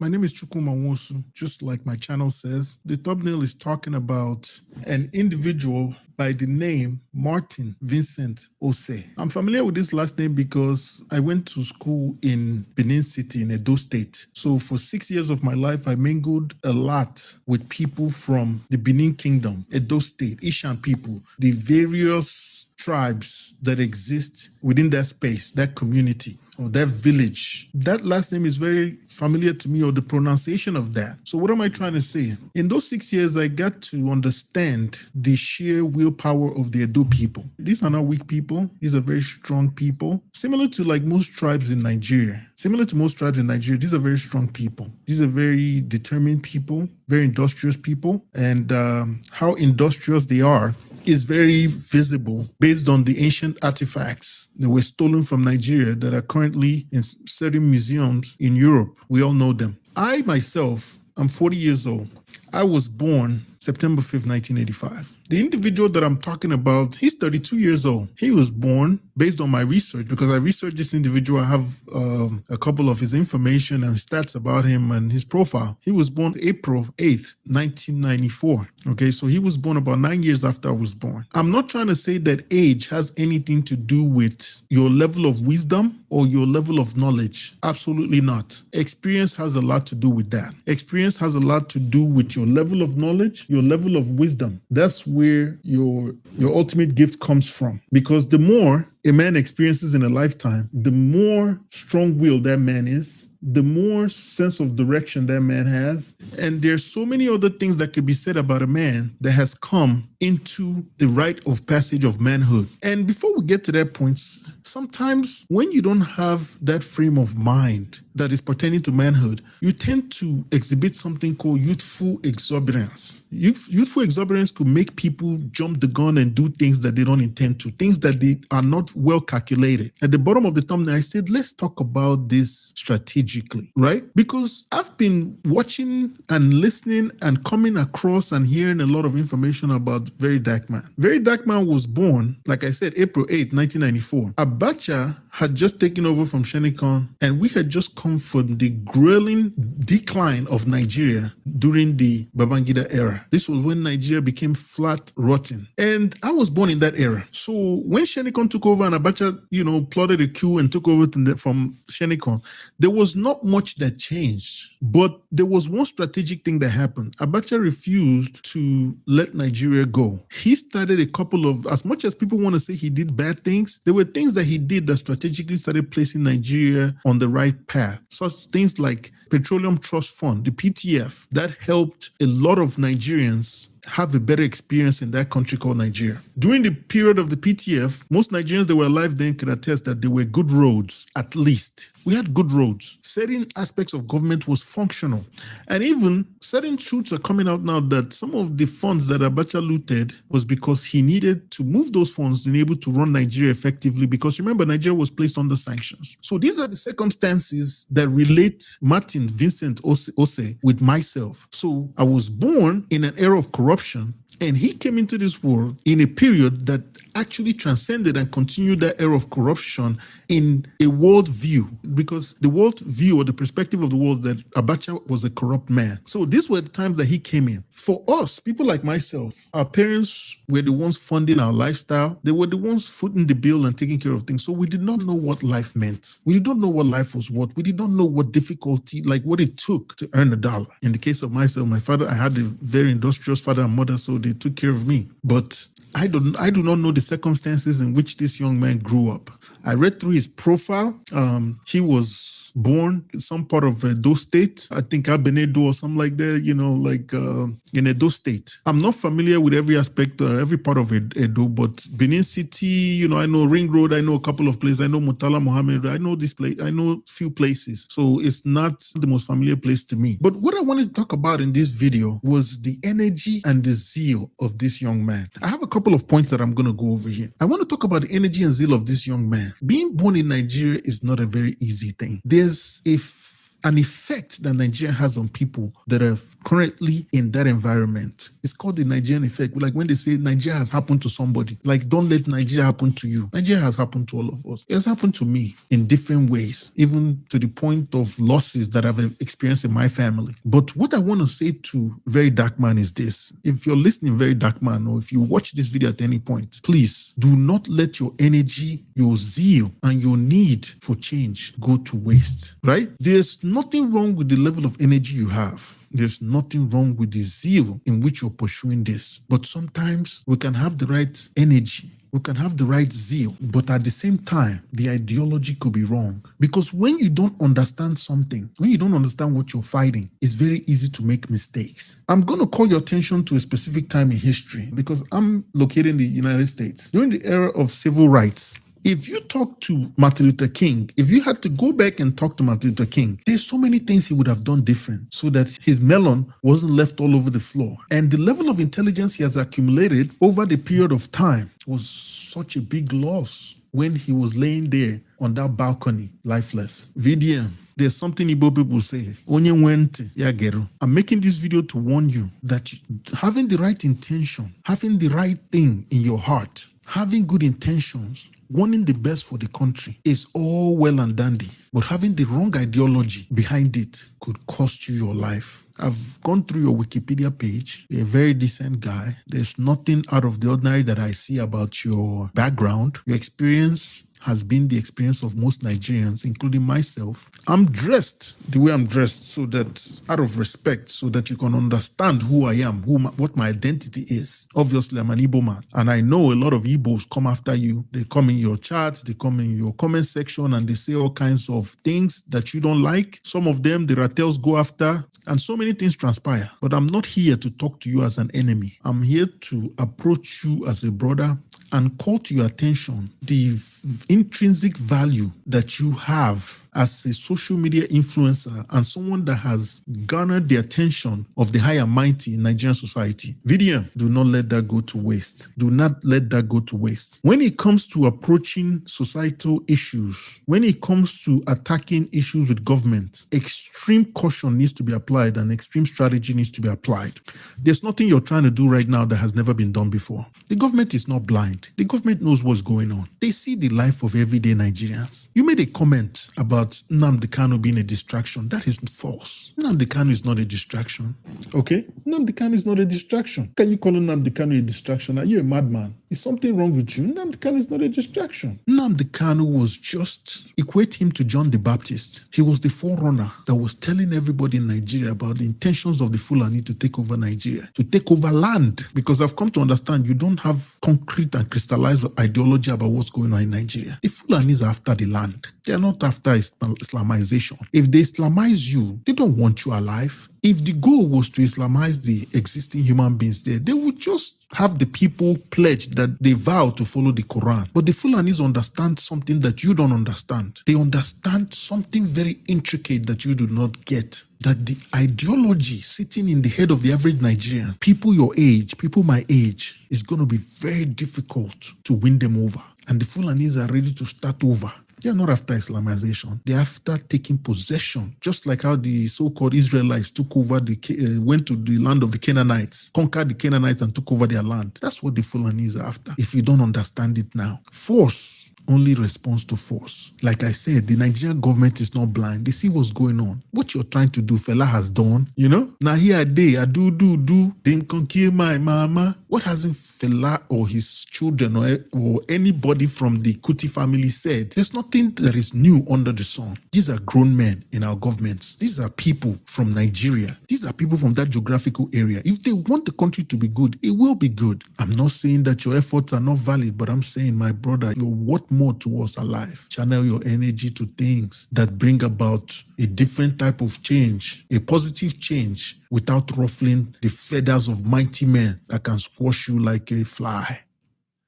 My name is Chukuma Nwosu, just like my channel says. The thumbnail is talking about an individual by the name Martin Vincent Ose. I'm familiar with this last name because I went to school in Benin City in Edo State. So for 6 years of my life, I mingled a lot with people from the Benin Kingdom, Edo State, Ishan people, the various tribes that exist within that space, that community, or that village. That last name is very familiar to me, or the pronunciation of that. So what am I trying to say? In those 6 years, I got to understand the sheer willpower of the Edo people. These are not weak people. These are very strong people. Similar to like most tribes in Nigeria. These are very strong people. These are very determined people, very industrious people. And how industrious they are is very visible based on the ancient artifacts that were stolen from Nigeria that are currently in certain museums in Europe. We all know them. I myself, I'm 40 years old. I was born September 5th, 1985. The individual that I'm talking about, he's 32 years old. He was born, based on my research, because I researched this individual. I have a couple of his information and stats about him and his profile. He was born April 8th, 1994. Okay, so he was born about 9 years after I was born. I'm not trying to say that age has anything to do with your level of wisdom or your level of knowledge. Absolutely not. Experience has a lot to do with that. Experience has a lot to do with your level of knowledge, your level of wisdom. That's where your ultimate gift comes from. Because the more a man experiences in a lifetime, the more strong-willed that man is, the more sense of direction that man has. And there's so many other things that could be said about a man that has come into the rite of passage of manhood. And before we get to that point, sometimes when you don't have that frame of mind that is pertaining to manhood, you tend to exhibit something called youthful exuberance. Youthful exuberance could make people jump the gun and do things that they don't intend to, things that they are not well calculated. At the bottom of the thumbnail, I said, let's talk about this strategically, right? Because I've been watching and listening and coming across and hearing a lot of information about VeryDarkMan. VeryDarkMan was born, like I said, April 8, 1994. Abacha had just taken over from Shenikon, and we had just come from the grueling decline of Nigeria during the Babangida era. This was when Nigeria became flat, rotten. And I was born in that era. So when Shenikon took over and Abacha, plotted a coup and took over from Shenikon, there was not much that changed. But there was one strategic thing that happened. Abacha refused to let Nigeria go. He started a couple of, as much as people want to say he did bad things, there were things that he did that strategically started placing Nigeria on the right path. Such things like Petroleum Trust Fund, the PTF, that helped a lot of Nigerians have a better experience in that country called Nigeria. During the period of the PTF, most Nigerians that were alive then could attest that there were good roads, at least. We had good roads. Certain aspects of government was functional. And even certain truths are coming out now that some of the funds that Abacha looted was because he needed to move those funds to be able to run Nigeria effectively, because remember, Nigeria was placed under sanctions. So these are the circumstances that relate Martin Vincent Ose with myself. So I was born in an era of corruption, and he came into this world in a period that actually transcended and continued that era of corruption in a world view, because the world view or the perspective of the world that Abacha was a corrupt man. So these were the times that he came in. For us, people like myself, our parents were the ones funding our lifestyle. They were the ones footing the bill and taking care of things. So we did not know what life meant. We did not know what life was what. We did not know what difficulty, like what it took to earn $1. In the case of myself, my father, I had a very industrious father and mother, so they took care of me. But I do not know the circumstances in which this young man grew up. I read through his profile. He was born in some part of Edo State. I think Abenedo or something like that, in Edo State. I'm not familiar with every aspect, every part of Edo, but Benin City, I know Ring Road, I know a couple of places. I know Murtala Mohammed, I know this place, I know a few places. So it's not the most familiar place to me. But what I wanted to talk about in this video was the energy and the zeal of this young man. I have a couple of points that I'm going to go over here. I want to talk about the energy and zeal of this young man. Being born in Nigeria is not a very easy thing. There's a an effect that Nigeria has on people that are currently in that environment. It's called the Nigerian effect. Like when they say Nigeria has happened to somebody, like don't let Nigeria happen to you. Nigeria has happened to all of us. It has happened to me in different ways, even to the point of losses that I've experienced in my family. But what I want to say to VeryDarkMan is this. If you're listening, VeryDarkMan, or if you watch this video at any point, please do not let your energy, your zeal, and your need for change go to waste, right? There's nothing wrong with the level of energy you have. There's nothing wrong with the zeal in which you're pursuing this. But sometimes we can have the right energy, we can have the right zeal, but at the same time, the ideology could be wrong. Because when you don't understand something, when you don't understand what you're fighting, it's very easy to make mistakes. I'm going to call your attention to a specific time in history because I'm located in the United States. During the era of civil rights, if you talk to Martin Luther King, if you had to go back and talk to Martin Luther King, there's so many things he would have done different so that his melon wasn't left all over the floor. And the level of intelligence he has accumulated over the period of time was such a big loss when he was laying there on that balcony, lifeless. VDM. There's something Igbo people say, Onye went ya geru. I'm making this video to warn you that having the right intention, having the right thing in your heart, having good intentions, wanting the best for the country is all well and dandy, but having the wrong ideology behind it could cost you your life. I've gone through your Wikipedia page. You're a very decent guy. There's nothing out of the ordinary that I see about your background. Your experience has been the experience of most Nigerians, including myself. I'm dressed the way I'm dressed so that, out of respect, so that you can understand who I am, what my identity is. Obviously, I'm an Igbo man, and I know a lot of Igbos come after you. They come in your chats, they come in your comment section, and they say all kinds of things that you don't like. Some of them, the Rattels go after, and so many things transpire. But I'm not here to talk to you as an enemy. I'm here to approach you as a brother and call to your attention the intrinsic value that you have as a social media influencer and someone that has garnered the attention of the high and mighty in Nigerian society. VDM, do not let that go to waste. Do not let that go to waste. When it comes to approaching societal issues, when it comes to attacking issues with government, extreme caution needs to be applied and extreme strategy needs to be applied. There's nothing you're trying to do right now that has never been done before. The government is not blind. The government knows what's going on. They see the life of everyday Nigerians. You made a comment about Nnamdi Kanu being a distraction. That is false. Nnamdi Kanu is not a distraction. Okay? Nnamdi Kanu is not a distraction. Can you call Nnamdi Kanu a distraction? Are you a madman? Is something wrong with you? Nnamdi Kanu is not a distraction. Nnamdi Kanu was just, equate him to John the Baptist. He was the forerunner that was telling everybody in Nigeria about the intentions of the Fulani to take over Nigeria, to take over land. Because I've come to understand you don't have concrete and crystallized ideology about what's going on in Nigeria. The Fulanis are after the land. They are not after Islamization. If they Islamize you, they don't want you alive. If the goal was to Islamize the existing human beings there, they would just have the people pledge that they vow to follow the Quran. But the Fulanis understand something that you don't understand. They understand something very intricate that you do not get. That the ideology sitting in the head of the average Nigerian, people your age, people my age, is going to be very difficult to win them over. And the Fulanis are ready to start over. They are not after Islamization. They are after taking possession, just like how the so-called Israelites took over went to the land of the Canaanites, conquered the Canaanites and took over their land. That's what the Fulanis are after. If you don't understand it now, force only responds to force. Like I said, the Nigerian government is not blind. They see what's going on. What you're trying to do, fella has done, you know? Now here I do, then can kill my mama. What hasn't fella or his children or anybody from the Kuti family said? There's nothing that is new under the sun. These are grown men in our governments. These are people from Nigeria. These are people from that geographical area. If they want the country to be good, it will be good. I'm not saying that your efforts are not valid, but I'm saying, my brother, you're what more to us alive. Channel your energy to things that bring about a different type of change, a positive change, without ruffling the feathers of mighty men that can squash you like a fly.